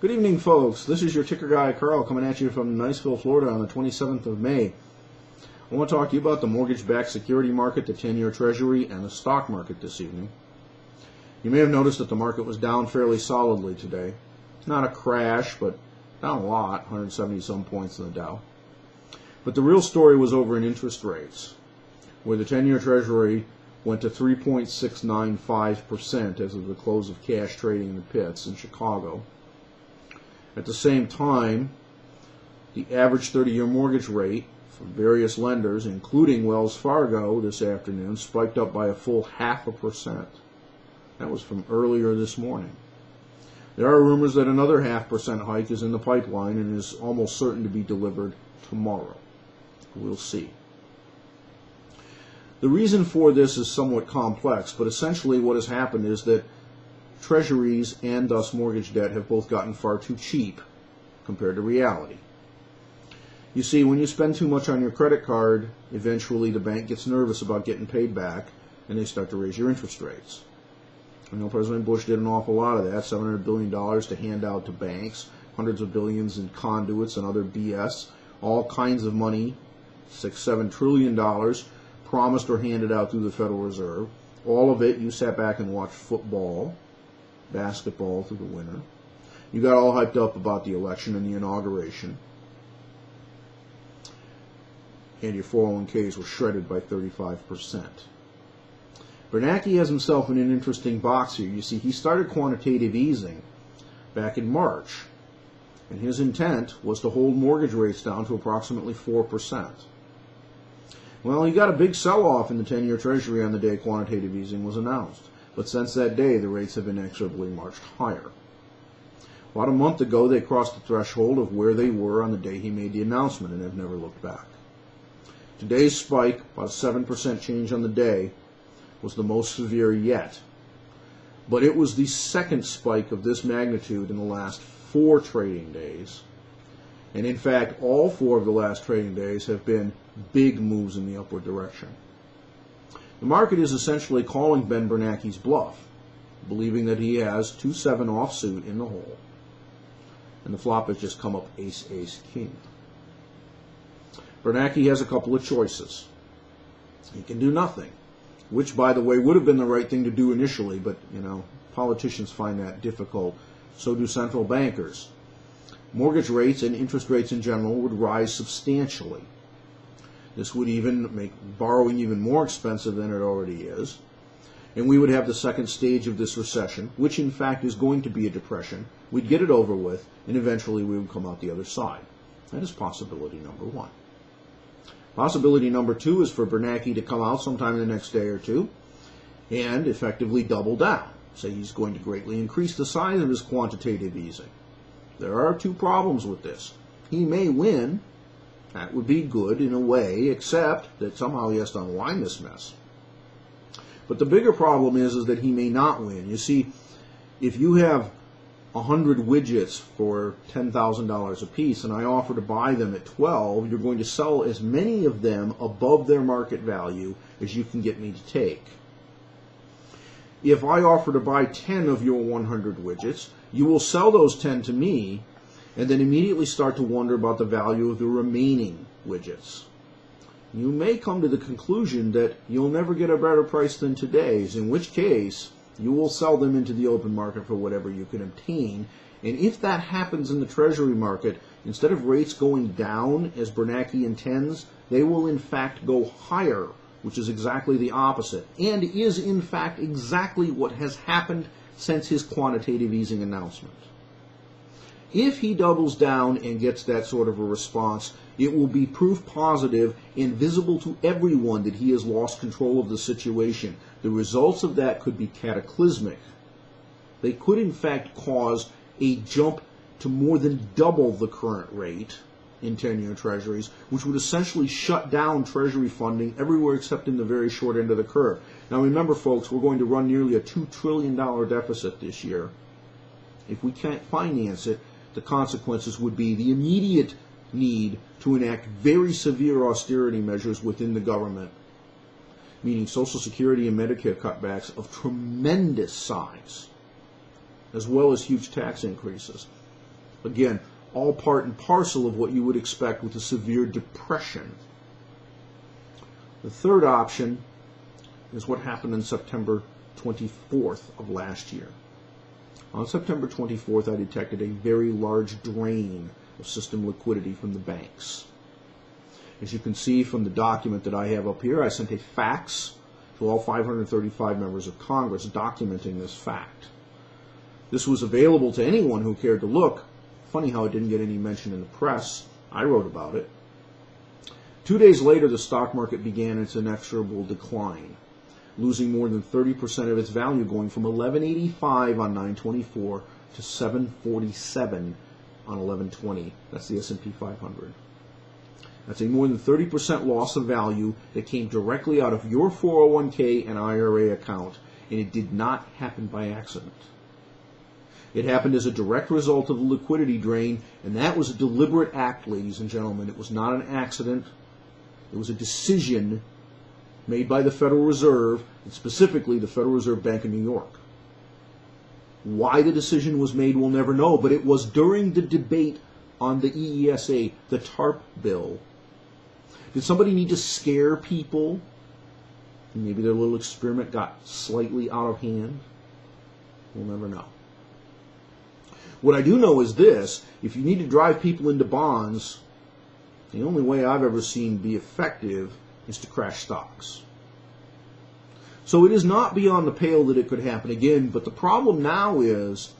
Good evening, folks. This is your ticker guy, Carl, coming at you from Niceville, Florida on the 27th of May. I want to talk to you about the mortgage-backed security market, the 10-year Treasury, and the stock market this evening. You may have noticed that the market was down fairly solidly today. Not a crash, but down a lot, 170-some points in the Dow. But the real story was over in interest rates, where the 10-year Treasury went to 3.695% as of the close of cash trading in the pits in Chicago. At the same time, the average 30-year mortgage rate from various lenders, including Wells Fargo this afternoon, spiked up by a full 0.5%. That was from earlier this morning. There are rumors that another 0.5% hike is in the pipeline and is almost certain to be delivered tomorrow. We'll see. The reason for this is somewhat complex, but essentially what has happened is that treasuries and thus mortgage debt have both gotten far too cheap compared to reality. You see, when you spend too much on your credit card, eventually the bank gets nervous about getting paid back and they start to raise your interest rates. I know President Bush did an awful lot of that, $700 billion to hand out to banks, hundreds of billions in conduits and other BS, all kinds of money, $6-7 trillion promised or handed out through the Federal Reserve. All of it, you sat back and watched football, basketball through the winter. You got all hyped up about the election and the inauguration. And your 401ks were shredded by 35%. Bernanke has himself in an interesting box here. You see, he started quantitative easing back in March, and his intent was to hold mortgage rates down to approximately 4%. Well, he got a big sell-off in the 10-year Treasury on the day quantitative easing was announced. But since that day, the rates have inexorably marched higher. About a month ago, they crossed the threshold of where they were on the day he made the announcement and have never looked back. Today's spike, about a 7% change on the day, was the most severe yet. But it was the second spike of this magnitude in the last 4 trading days. And in fact, all 4 of the last trading days have been big moves in the upward direction. The market is essentially calling Ben Bernanke's bluff, believing that he has 2-7 offsuit in the hole. And the flop has just come up ace-ace-king. Bernanke has a couple of choices. He can do nothing, which, by the way, would have been the right thing to do initially, but, you know, politicians find that difficult. So do central bankers. Mortgage rates and interest rates in general would rise substantially. This would even make borrowing even more expensive than it already is. And we would have the second stage of this recession, which in fact is going to be a depression. We'd get it over with, and eventually we would come out the other side. That is possibility number 1. Possibility number 2 is for Bernanke to come out sometime in the next day or two and effectively double down. Say he's going to greatly increase the size of his quantitative easing. There are 2 problems with this. He may win. That would be good in a way, except that somehow he has to unwind this mess. But the bigger problem is that he may not win. You see, if you have 100 widgets for $10,000 a piece and I offer to buy them at 12, you're going to sell as many of them above their market value as you can get me to take. If I offer to buy 10 of your 100 widgets, you will sell those 10 to me and then immediately start to wonder about the value of the remaining widgets. You may come to the conclusion that you'll never get a better price than today's, in which case you will sell them into the open market for whatever you can obtain. And if that happens in the Treasury market, instead of rates going down as Bernanke intends, they will in fact go higher, which is exactly the opposite, and is in fact exactly what has happened since his quantitative easing announcement. If he doubles down and gets that sort of a response, it will be proof positive and visible to everyone that he has lost control of the situation. The results of that could be cataclysmic. They could in fact cause a jump to more than double the current rate in 10-year treasuries, which would essentially shut down treasury funding everywhere except in the very short end of the curve. Now remember, folks, we're going to run nearly a $2 trillion deficit this year. If we can't finance it, the consequences would be the immediate need to enact very severe austerity measures within the government, meaning Social Security and Medicare cutbacks of tremendous size, as well as huge tax increases. Again, all part and parcel of what you would expect with a severe depression. The third option is what happened on September 24th of last year. On September 24th, I detected a very large drain of system liquidity from the banks. As you can see from the document that I have up here, I sent a fax to all 535 members of Congress documenting this fact. This was available to anyone who cared to look. Funny how it didn't get any mention in the press. I wrote about it. 2 days later, the stock market began its inexorable decline, losing more than 30% of its value, going from 1185 on 9/24 to 747 on 11/20. That's the S&P 500. That's a more than 30% loss of value that came directly out of your 401k and IRA account, and it did not happen by accident. It happened as a direct result of the liquidity drain, and that was a deliberate act, ladies and gentlemen. It was not an accident. It was a decision made by the Federal Reserve, and specifically the Federal Reserve Bank of New York. Why the decision was made, we'll never know, but it was during the debate on the EESA, the TARP bill. Did somebody need to scare people? Maybe their little experiment got slightly out of hand. We'll never know. What I do know is this: if you need to drive people into bonds, the only way I've ever seen be effective is to crash stocks. So it is not beyond the pale that it could happen again, but the problem now is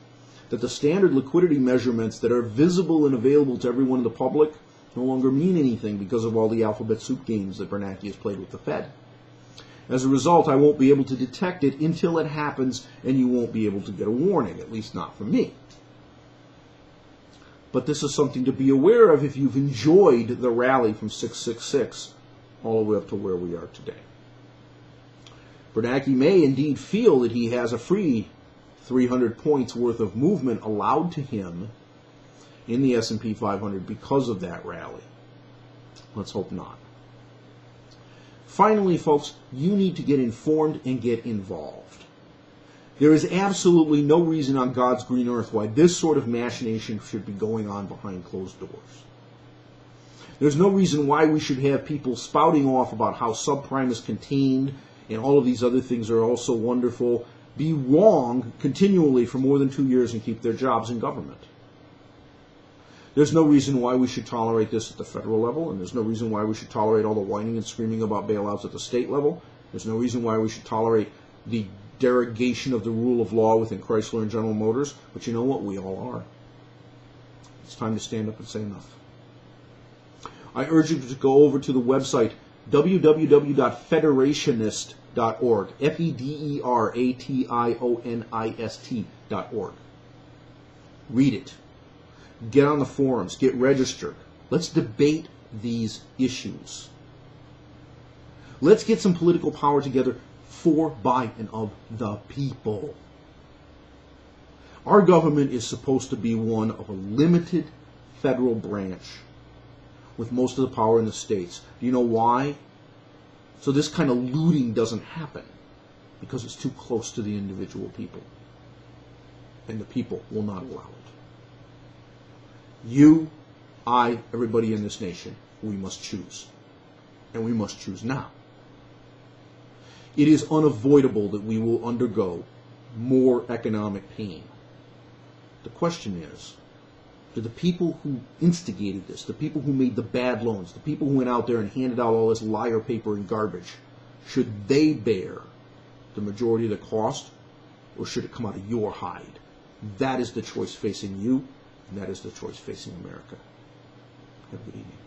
that the standard liquidity measurements that are visible and available to everyone in the public no longer mean anything because of all the alphabet soup games that Bernanke has played with the Fed. As a result, I won't be able to detect it until it happens, and you won't be able to get a warning, at least not from me. But this is something to be aware of if you've enjoyed the rally from 666 all the way up to where we are today. Bernanke may indeed feel that he has a free 300 points worth of movement allowed to him in the S&P 500 because of that rally. Let's hope not. Finally, folks, you need to get informed and get involved. There is absolutely no reason on God's green earth why this sort of machination should be going on behind closed doors. There's no reason why we should have people spouting off about how subprime is contained and all of these other things are also wonderful, be wrong continually for more than 2 years and keep their jobs in government. There's no reason why we should tolerate this at the federal level, and there's no reason why we should tolerate all the whining and screaming about bailouts at the state level. There's no reason why we should tolerate the derogation of the rule of law within Chrysler and General Motors, but you know what? We all are. It's time to stand up and say enough. I urge you to go over to the website www.federationist.org, FEDERATIONIST.org. Read it. Get on the forums. Get registered. Let's debate these issues. Let's get some political power together for, by, and of the people. Our government is supposed to be one of a limited federal branch with most of the power in the states. Do you know why? So this kind of looting doesn't happen, because it's too close to the individual people. And the people will not allow it. You, I, everybody in this nation, we must choose. And we must choose now. It is unavoidable that we will undergo more economic pain. The question is, do the people who instigated this, the people who made the bad loans, the people who went out there and handed out all this liar paper and garbage, should they bear the majority of the cost, or should it come out of your hide? That is the choice facing you, and that is the choice facing America. Have a good evening.